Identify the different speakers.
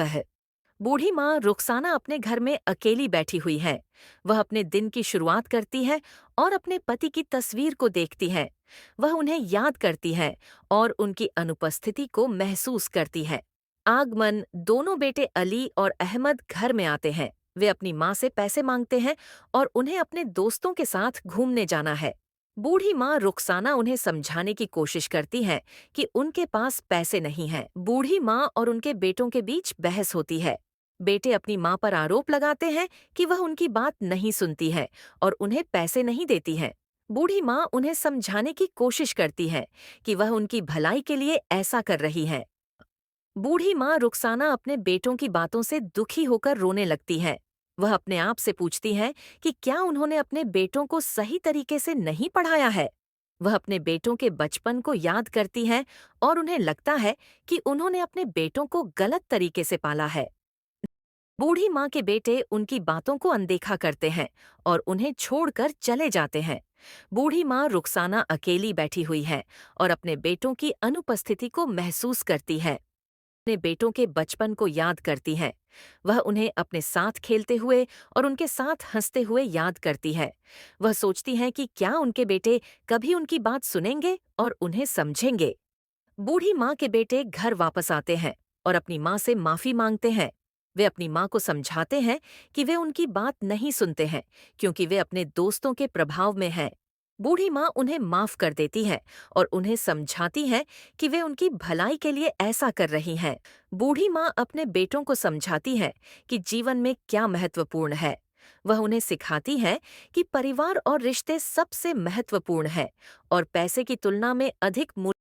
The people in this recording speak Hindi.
Speaker 1: वह बूढ़ी माँ रुखसाना अपने घर में अकेली बैठी हुई है। वह अपने दिन की शुरुआत करती है और अपने पति की तस्वीर को देखती है। वह उन्हें याद करती है और उनकी अनुपस्थिति को महसूस करती है। आगमन दोनों बेटे अली और अहमद घर में आते हैं। वे अपनी माँ से पैसे मांगते हैं और उन्हें अपने दोस्तों के साथ घूमने जाना है। बूढ़ी माँ रुखसाना उन्हें समझाने की कोशिश करती है कि उनके पास पैसे नहीं हैं। बूढ़ी माँ और उनके बेटों के बीच बहस होती है। बेटे अपनी माँ पर आरोप लगाते हैं कि वह उनकी बात नहीं सुनती है और उन्हें पैसे नहीं देती है। बूढ़ी माँ उन्हें समझाने की कोशिश करती है कि वह उनकी भलाई के लिए ऐसा कर रही है। बूढ़ी माँ रुखसाना अपने बेटों की बातों से दुखी होकर रोने लगती है। वह अपने आप से पूछती है कि क्या उन्होंने अपने बेटों को सही तरीके से नहीं पढ़ाया है। वह अपने बेटों के बचपन को याद करती है और उन्हें लगता है कि उन्होंने अपने बेटों को गलत तरीके से पाला है। बूढ़ी माँ के बेटे उनकी बातों को अनदेखा करते हैं और उन्हें छोड़कर चले जाते हैं। बूढ़ी माँ रुखसाना अकेली बैठी हुई है और अपने बेटों की अनुपस्थिति को महसूस करती है। अपने बेटों के बचपन को याद करती है। वह उन्हें अपने साथ खेलते हुए और उनके साथ हंसते हुए याद करती है। वह सोचती है कि क्या उनके बेटे कभी उनकी बात सुनेंगे और उन्हें समझेंगे। बूढ़ी माँ के बेटे घर वापस आते हैं और अपनी माँ से माफी मांगते हैं। वे अपनी माँ को समझाते हैं कि वे उनकी बात नहीं सुनते हैं क्योंकि वे अपने दोस्तों के प्रभाव में हैं। बूढ़ी माँ उन्हें माफ कर देती है और उन्हें समझाती है कि वे उनकी भलाई के लिए ऐसा कर रही हैं। बूढ़ी माँ अपने बेटों को समझाती है कि जीवन में क्या महत्वपूर्ण है। वह उन्हें सिखाती है कि परिवार और रिश्ते सबसे महत्वपूर्ण है और पैसे की तुलना में अधिक मूल्य